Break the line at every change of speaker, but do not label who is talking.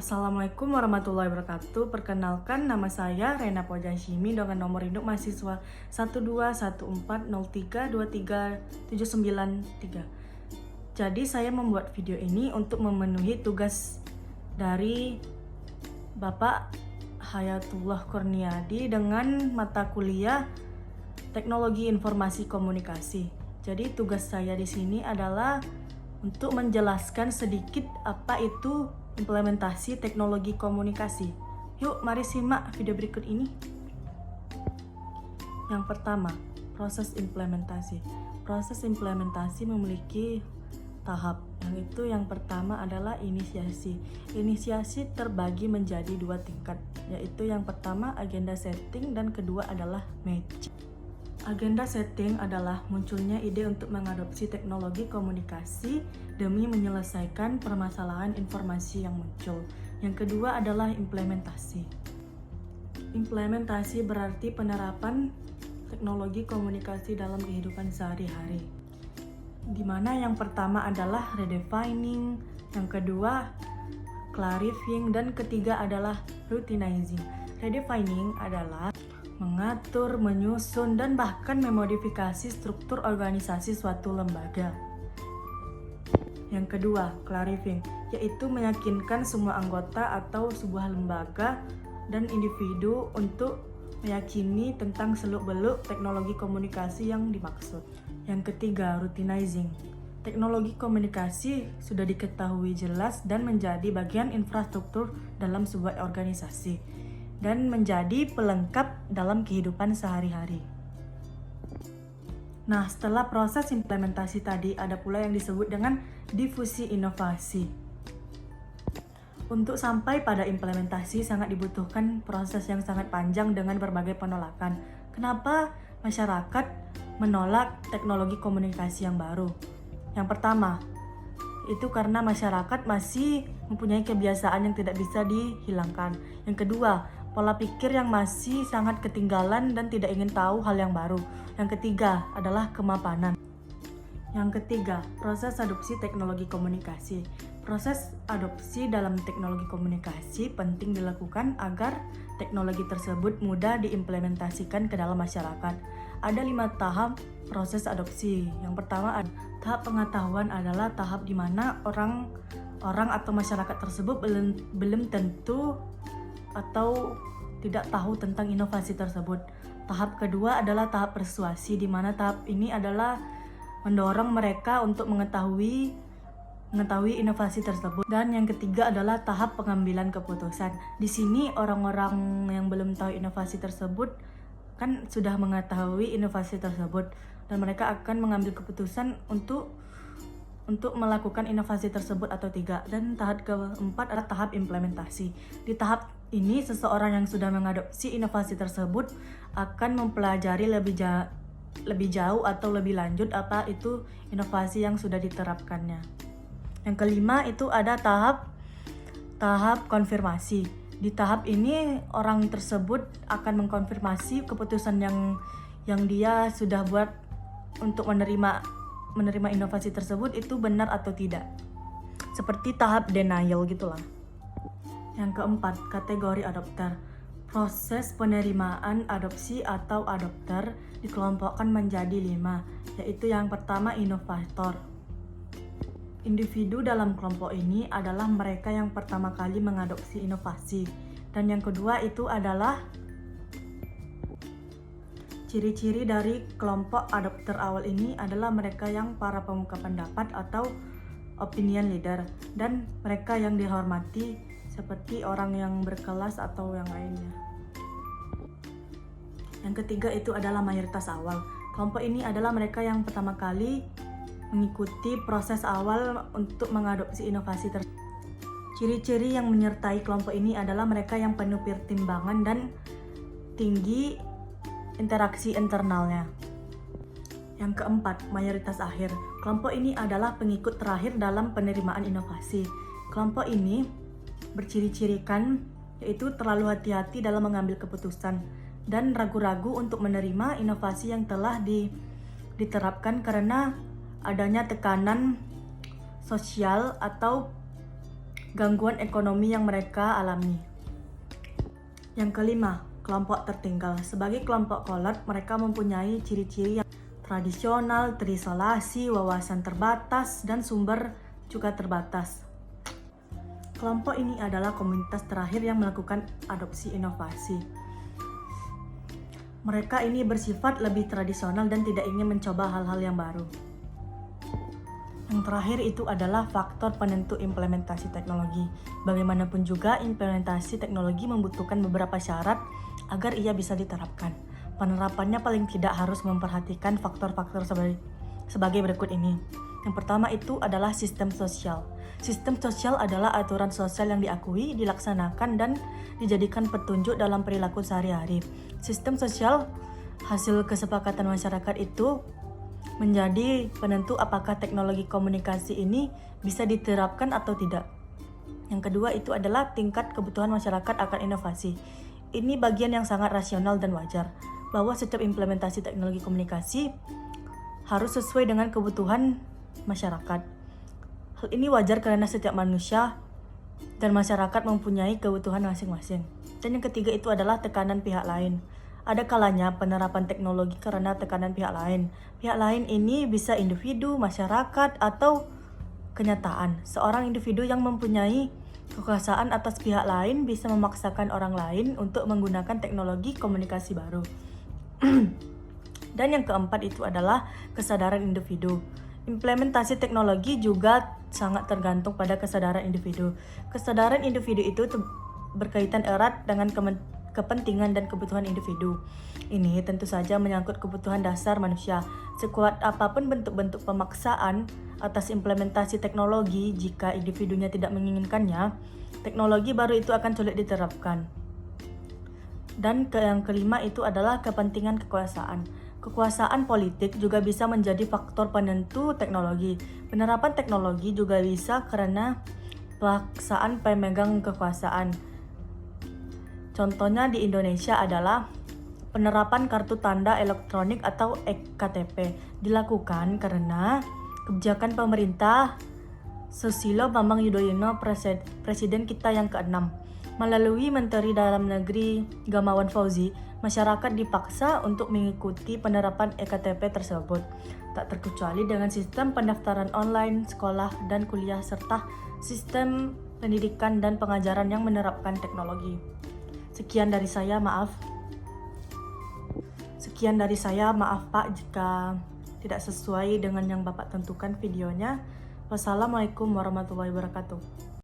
Assalamualaikum warahmatullahi wabarakatuh. Perkenalkan, nama saya Rena Pojashimi dengan nomor induk mahasiswa 12140323793. Jadi saya membuat video ini untuk memenuhi tugas dari Bapak Hayatullah Kurniadi dengan mata kuliah Teknologi Informasi Komunikasi. Jadi tugas saya di sini adalah untuk menjelaskan sedikit apa itu implementasi teknologi komunikasi. Yuk, mari simak video berikut ini. Yang pertama, proses implementasi. Proses implementasi memiliki tahap. Yang pertama adalah inisiasi. Inisiasi terbagi menjadi dua tingkat, yaitu yang pertama agenda setting dan kedua adalah match. Agenda setting adalah munculnya ide untuk mengadopsi teknologi komunikasi demi menyelesaikan permasalahan informasi yang muncul. Yang kedua adalah implementasi. Implementasi berarti penerapan teknologi komunikasi dalam kehidupan sehari-hari. Di mana yang pertama adalah redefining, yang kedua clarifying, dan ketiga adalah routinizing. Redefining adalah mengatur, menyusun, dan bahkan memodifikasi struktur organisasi suatu lembaga. Yang kedua, clarifying, yaitu meyakinkan semua anggota atau sebuah lembaga dan individu untuk meyakini tentang seluk-beluk teknologi komunikasi yang dimaksud. Yang ketiga, routinizing. Teknologi komunikasi sudah diketahui jelas dan menjadi bagian infrastruktur dalam sebuah organisasi dan menjadi pelengkap dalam kehidupan sehari-hari. Nah, setelah proses implementasi tadi, ada pula yang disebut dengan difusi inovasi. Untuk sampai pada implementasi sangat dibutuhkan proses yang sangat panjang dengan berbagai penolakan. Kenapa masyarakat menolak teknologi komunikasi yang baru? Yang pertama, itu karena masyarakat masih mempunyai kebiasaan yang tidak bisa dihilangkan. Yang kedua, pola pikir yang masih sangat ketinggalan dan tidak ingin tahu hal yang baru. Yang ketiga adalah kemapanan. Yang ketiga, proses adopsi teknologi komunikasi. Proses adopsi dalam teknologi komunikasi penting dilakukan agar teknologi tersebut mudah diimplementasikan ke dalam masyarakat. Ada 5 tahap proses adopsi. Yang pertama, tahap pengetahuan adalah tahap di mana orang atau masyarakat tersebut belum tentu atau tidak tahu tentang inovasi tersebut. Tahap kedua adalah tahap persuasi, di mana tahap ini adalah mendorong mereka untuk mengetahui inovasi tersebut. Dan yang ketiga adalah tahap pengambilan keputusan. Di sini orang-orang yang belum tahu inovasi tersebut kan sudah mengetahui inovasi tersebut dan mereka akan mengambil keputusan untuk melakukan inovasi tersebut atau tidak. Dan tahap keempat adalah tahap implementasi. Di tahap ini seseorang yang sudah mengadopsi inovasi tersebut akan mempelajari lebih jauh atau lebih lanjut apa itu inovasi yang sudah diterapkannya. Yang kelima itu ada tahap konfirmasi. Di tahap ini orang tersebut akan mengkonfirmasi keputusan yang dia sudah buat untuk menerima inovasi tersebut itu benar atau tidak. Seperti tahap denial gitulah. Yang keempat, kategori adopter. Proses penerimaan adopsi atau adopter dikelompokkan menjadi 5, yaitu yang pertama inovator. Individu dalam kelompok ini adalah mereka yang pertama kali mengadopsi inovasi. Dan yang kedua itu adalah ciri-ciri dari kelompok adopter awal ini adalah mereka yang para pemuka pendapat atau opinion leader, dan mereka yang dihormati seperti orang yang berkelas atau yang lainnya. Yang ketiga itu adalah mayoritas awal. Kelompok ini adalah mereka yang pertama kali mengikuti proses awal untuk mengadopsi inovasi tersebut. Ciri-ciri yang menyertai kelompok ini adalah mereka yang penuh pertimbangan dan tinggi interaksi internalnya. Yang keempat, mayoritas akhir. Kelompok ini adalah pengikut terakhir dalam penerimaan inovasi. Kelompok ini berciri-cirikan yaitu terlalu hati-hati dalam mengambil keputusan dan ragu-ragu untuk menerima inovasi yang telah diterapkan karena adanya tekanan sosial atau gangguan ekonomi yang mereka alami. Yang kelima, kelompok tertinggal. Sebagai kelompok kolot, mereka mempunyai ciri-ciri yang tradisional, terisolasi, wawasan terbatas, dan sumber juga terbatas. Kelompok ini adalah komunitas terakhir yang melakukan adopsi inovasi. Mereka ini bersifat lebih tradisional dan tidak ingin mencoba hal-hal yang baru. Yang terakhir itu adalah faktor penentu implementasi teknologi. Bagaimanapun juga, implementasi teknologi membutuhkan beberapa syarat agar ia bisa diterapkan. Penerapannya paling tidak harus memperhatikan faktor-faktor sebagai berikut ini. Yang pertama itu adalah sistem sosial. Sistem sosial adalah aturan sosial yang diakui, dilaksanakan, dan dijadikan petunjuk dalam perilaku sehari-hari. Sistem sosial hasil kesepakatan masyarakat itu menjadi penentu apakah teknologi komunikasi ini bisa diterapkan atau tidak. Yang kedua itu adalah tingkat kebutuhan masyarakat akan inovasi. Ini bagian yang sangat rasional dan wajar, bahwa setiap implementasi teknologi komunikasi harus sesuai dengan kebutuhan masyarakat. Hal ini wajar karena setiap manusia dan masyarakat mempunyai kebutuhan masing-masing. Dan yang ketiga itu adalah tekanan pihak lain. Ada kalanya penerapan teknologi karena tekanan pihak lain. Pihak lain ini bisa individu, masyarakat, atau kenyataan. Seorang individu yang mempunyai kekuasaan atas pihak lain bisa memaksakan orang lain untuk menggunakan teknologi komunikasi baru. Dan yang keempat itu adalah kesadaran individu. Implementasi teknologi juga sangat tergantung pada kesadaran individu. Kesadaran individu itu berkaitan erat dengan kepentingan dan kebutuhan individu. Ini tentu saja menyangkut kebutuhan dasar manusia. Sekuat apapun bentuk-bentuk pemaksaan atas implementasi teknologi, jika individunya tidak menginginkannya, teknologi baru itu akan sulit diterapkan. Dan yang kelima itu adalah kepentingan kekuasaan. Kekuasaan politik juga bisa menjadi faktor penentu teknologi. Penerapan teknologi juga bisa karena paksaan pemegang kekuasaan. Contohnya di Indonesia adalah penerapan kartu tanda elektronik atau EKTP dilakukan karena kebijakan pemerintah Susilo Bambang Yudhoyono, presiden kita yang ke-6. Melalui Menteri Dalam Negeri Gamawan Fauzi, masyarakat dipaksa untuk mengikuti penerapan EKTP tersebut, tak terkecuali dengan sistem pendaftaran online, sekolah dan kuliah, serta sistem pendidikan dan pengajaran yang menerapkan teknologi. Sekian dari saya, maaf Pak jika tidak sesuai dengan yang Bapak tentukan videonya. Wassalamualaikum warahmatullahi wabarakatuh.